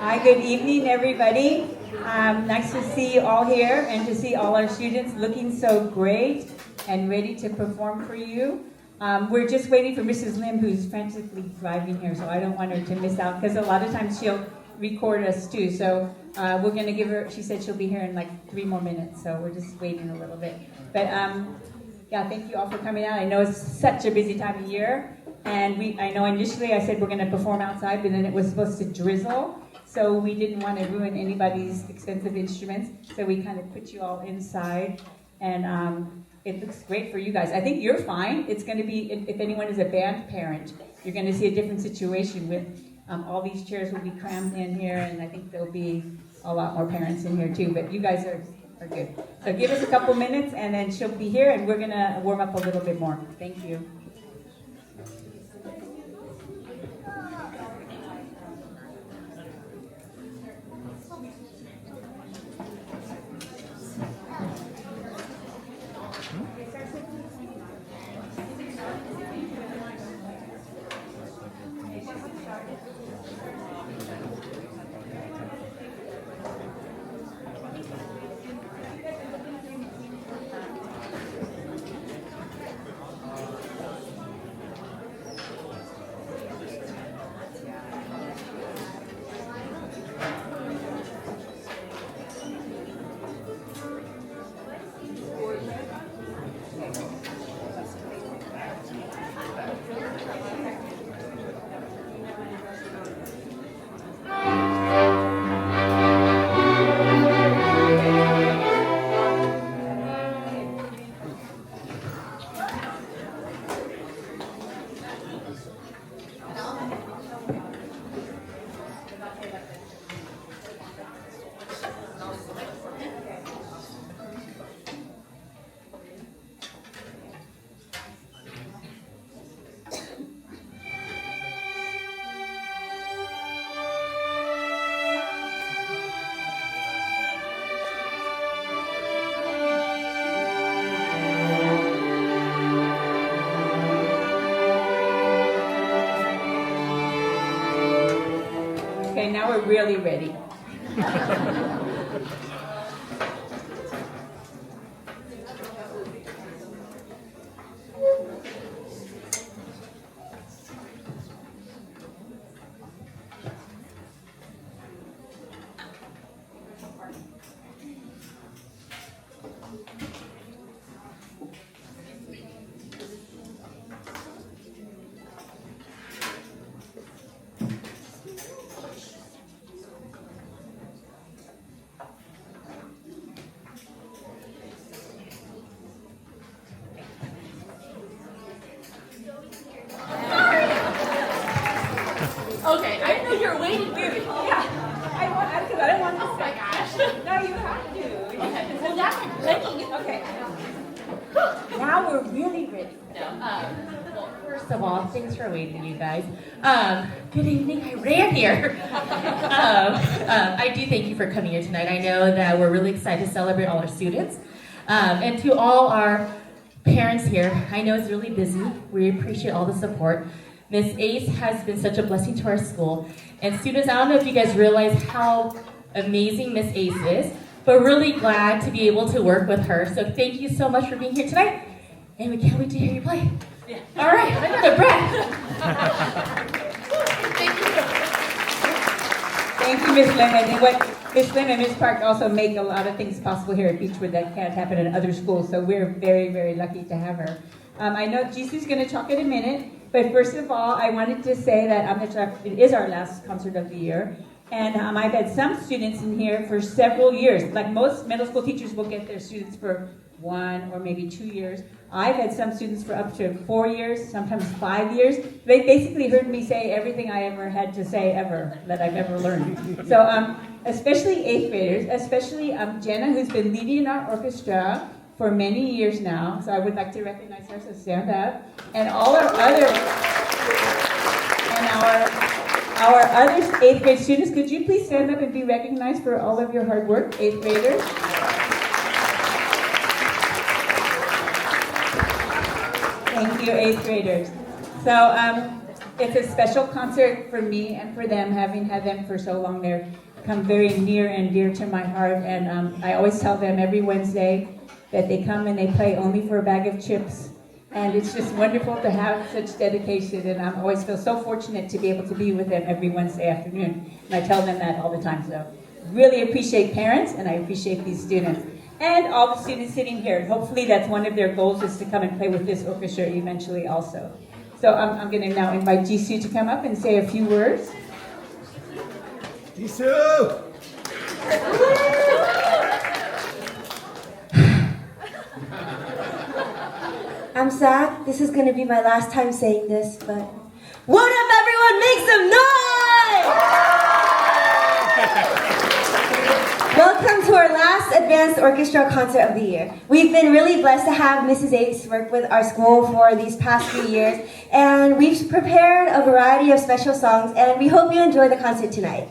Hi, good evening, everybody. Nice to see you all here and to see all our students looking so great and ready to perform for you. We're just waiting for Mrs. Lim, who's frantically driving here, so I don't want her to miss out, because a lot of times she'll record us too. So we're going to give her, she said she'll be here in like 3 more minutes, so we're just waiting a little bit. But yeah, thank you all for coming out. I know it's such a busy time of year, and I know initially I said we're going to perform outside, but then it was supposed to drizzle. So we didn't want to ruin anybody's expensive instruments, so we kind of put you all inside, and it looks great for you guys. I think you're fine. It's going to be, if anyone is a band parent, you're going to see a different situation with all these chairs will be crammed in here, and I think there'll be a lot more parents in here too, but you guys are good. So give us a couple minutes, and then she'll be here, and we're going to warm up a little bit more. Thank you. Okay, now we're really ready. Okay, I know you're waiting for me. Yeah, I don't want to. Oh my gosh. No, you have to. Okay, well now I'm clicking. Okay. Now we're really ready. Well, first of all, thanks for waiting, you guys. Good evening. I ran here. I do thank you for coming here tonight. I know that we're really excited to celebrate all our students. And to all our parents here, I know it's really busy. We appreciate all the support. Miss Ace has been such a blessing to our school. And students, I don't know if you guys realize how amazing Miss Ace is, but really glad to be able to work with her. So thank you so much for being here tonight. And we can't wait to hear you play. Yeah. All right, another breath. Thank you. Thank you, Ms. Lim. And what Ms. Lim and Ms. Park also make a lot of things possible here at Beechwood that can't happen in other schools. So we're very, very lucky to have her. I know Jisu's going to talk in a minute, but first of all, I wanted to say that it is our last concert of the year. And I've had some students in here for several years. Like most middle school teachers will get their students for 1 or maybe 2 years. I've had some students for up to 4 years, sometimes 5 years. They basically heard me say everything I ever had to say ever that I've ever learned. So especially 8th graders, especially Jenna, who's been leading our orchestra for many years now. So I would like to recognize her, so stand up. And all our other, and our other 8th grade students, could you please stand up and be recognized for all of your hard work, 8th graders? Thank you, 8th graders. So It's a special concert for me and for them, having had them for so long. They're come very near and dear to my heart, and I always tell them every Wednesday that they come and they play only for a bag of chips. And it's just wonderful to have such dedication, and I always feel so fortunate to be able to be with them every Wednesday afternoon. And I tell them that all the time, so really appreciate parents, and I appreciate these students. And all the students sitting here. Hopefully that's one of their goals, is to come and play with this orchestra eventually also. So I'm going to now invite Jisoo to come up and say a few words. Jisoo! I'm sad. This is going to be my last time saying this, but what up, everyone? Make some noise! Welcome to our last advanced orchestra concert of the year. We've been really blessed to have Mrs. Ace work with our school for these past few years, and we've prepared a variety of special songs, and we hope you enjoy the concert tonight.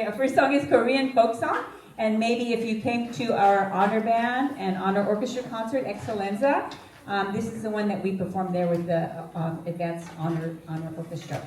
Our first song is Korean folk song, and maybe if you came to our honor band and honor orchestra concert, Excellenza, this is the one that we performed there with the advanced honor orchestra.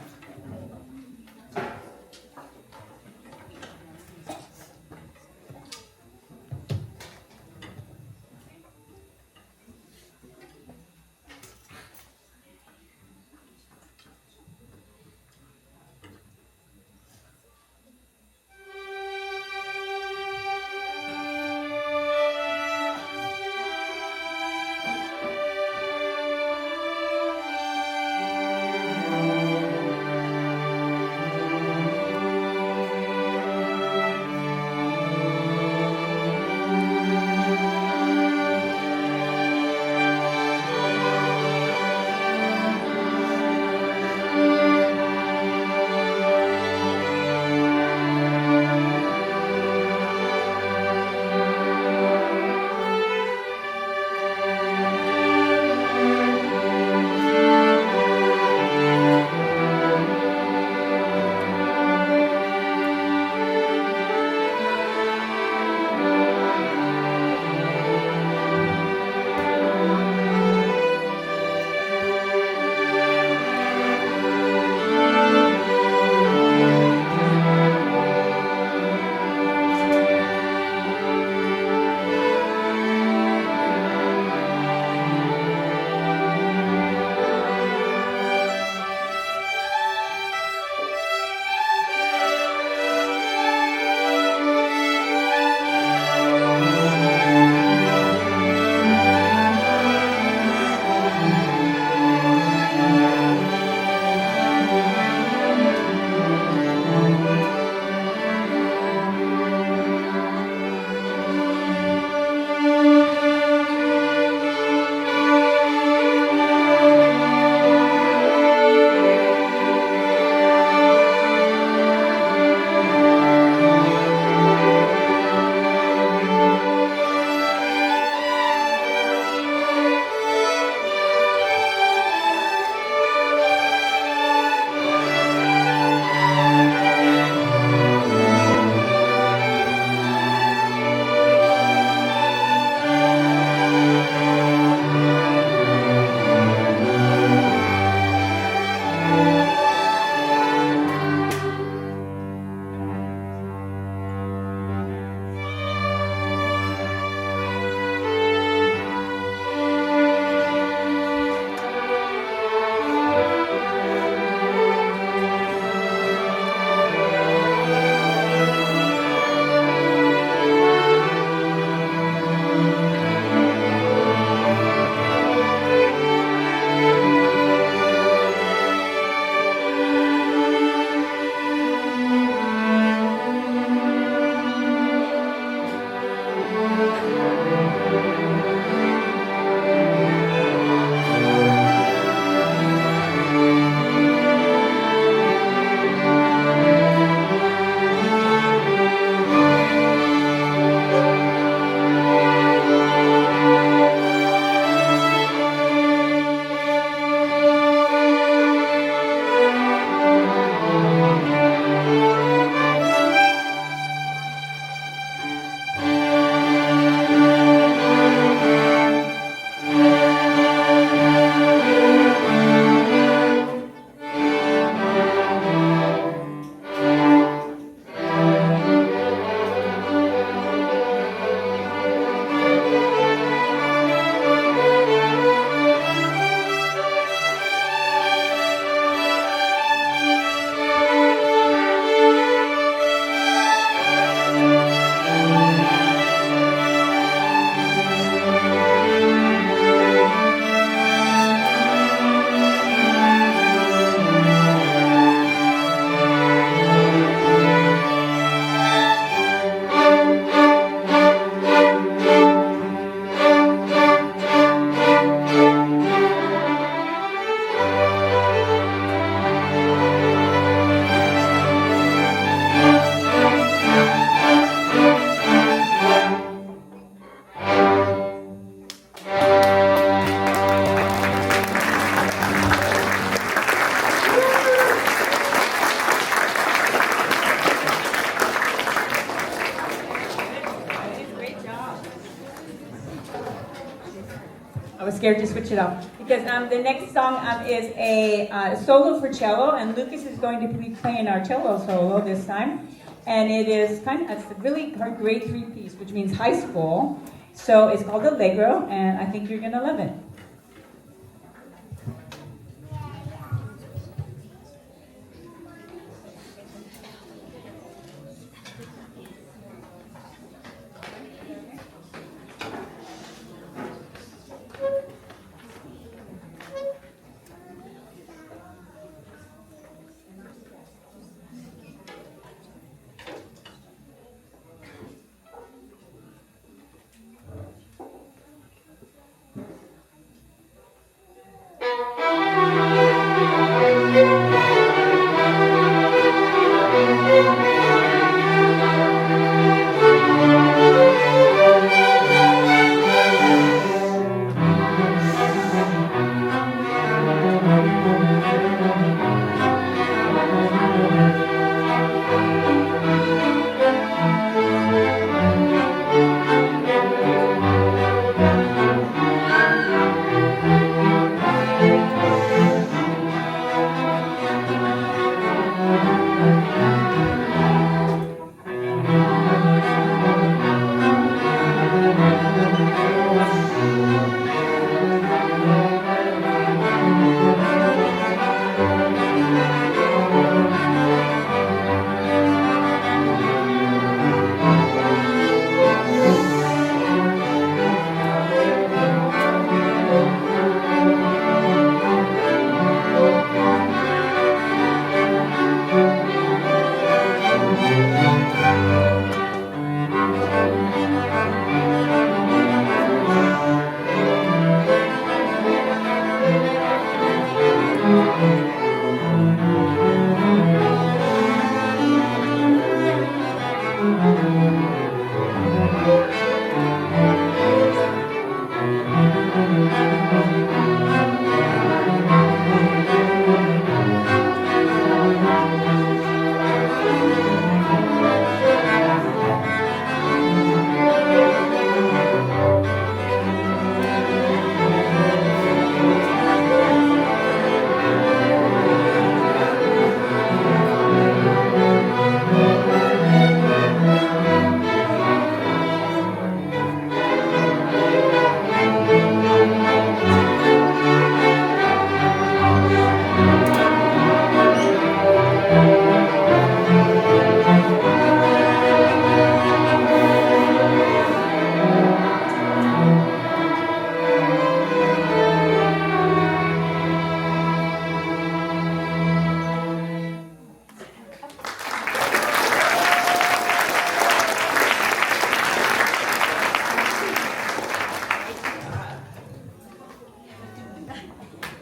was scared to switch it off. Because the next song is a solo for cello, and Lucas is going to be playing our cello solo this time. And it is it's a really hard grade 3 piece, which means high school. So it's called Allegro, and I think you're going to love it.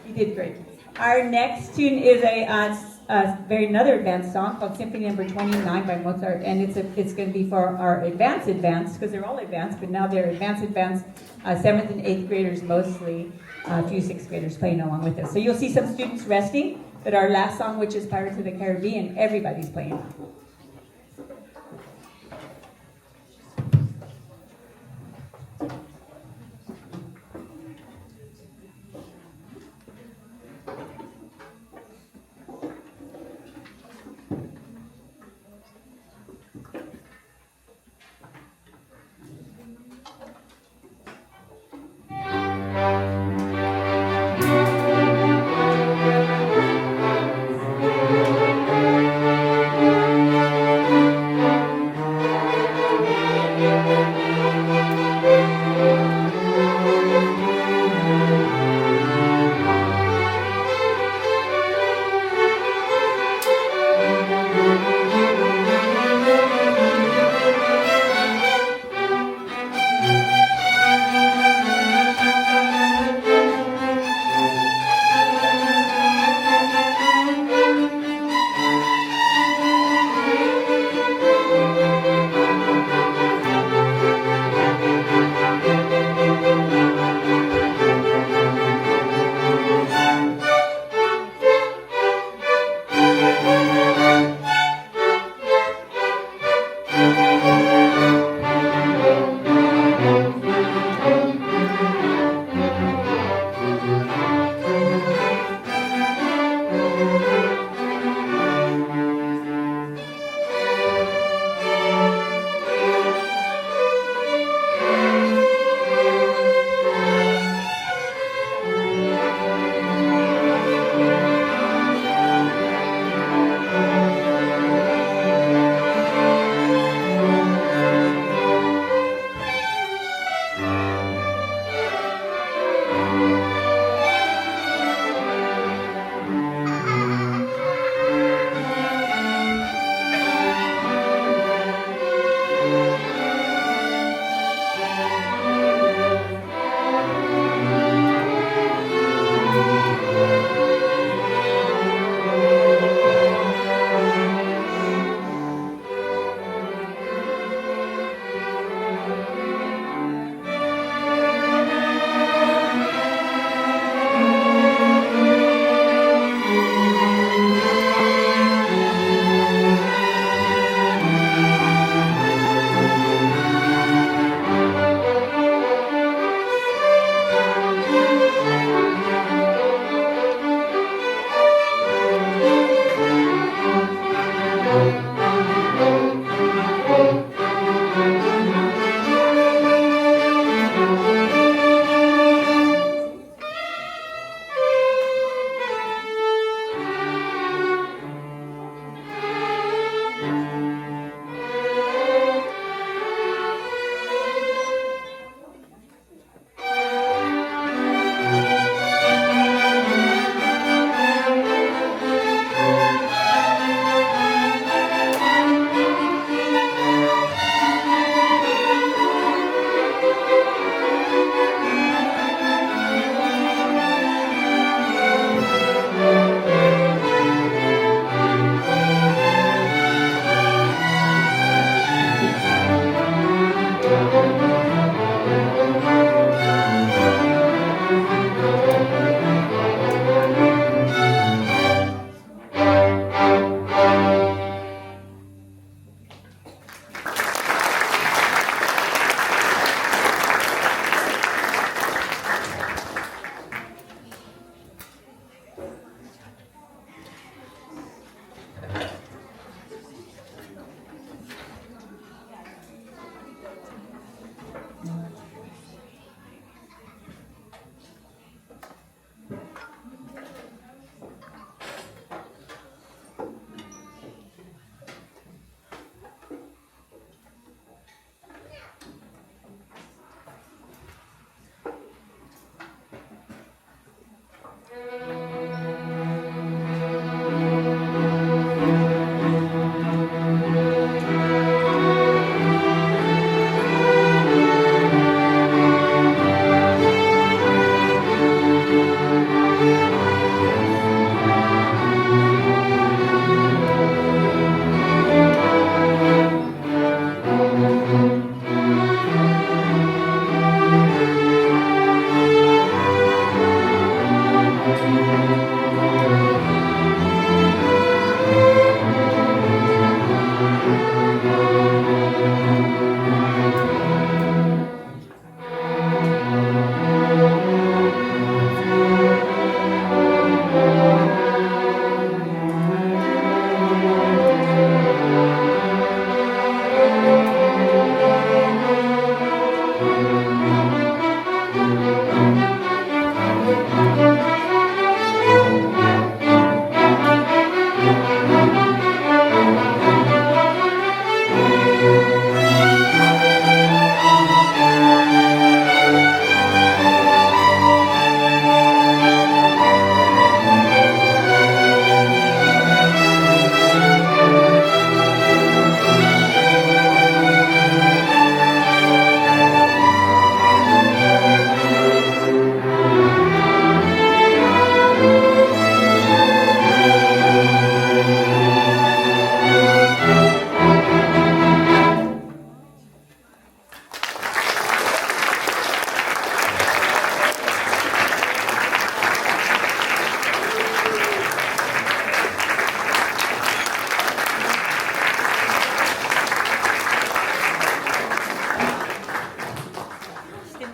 You did great. Our next tune is another advanced song called Symphony Number 29 by Mozart, and it's going to be for our advanced because they're all advanced, but now they're advanced 7th and 8th graders mostly, a few 6th graders playing along with us. So you'll see some students resting, but our last song, which is Pirates of the Caribbean, everybody's playing.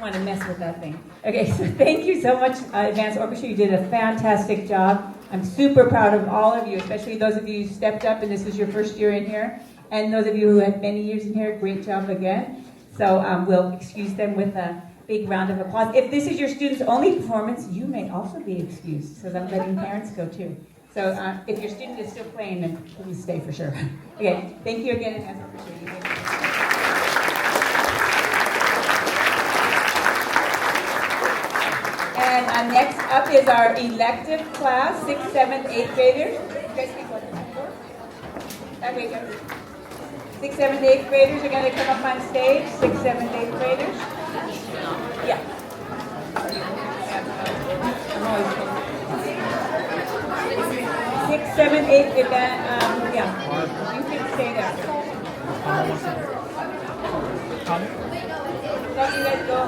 want to mess with that thing. Okay, so thank you so much, Advanced Orchestra. You did a fantastic job. I'm super proud of all of you, especially those of you who stepped up and this is your first year in here. And those of you who have many years in here, great job again. So we'll excuse them with a big round of applause. If this is your student's only performance, you may also be excused, so I'm letting parents go too. So if your student is still playing, then please stay for sure. Okay, thank you again, Advanced Orchestra. And next up is our elective class, 6th, 7th, 8th graders. You guys speak what? That way, go. 6th, 7th, 8th graders are going to come up on stage. 6th, 7th, 8th graders. Yeah. I'm always 6th, 7th, 8th, yeah. You can stay there. Let you guys go.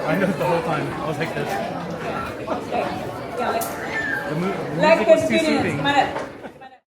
I know the whole time. I was like this. Okay. Yeah, The like music good was too students, soothing. come on up.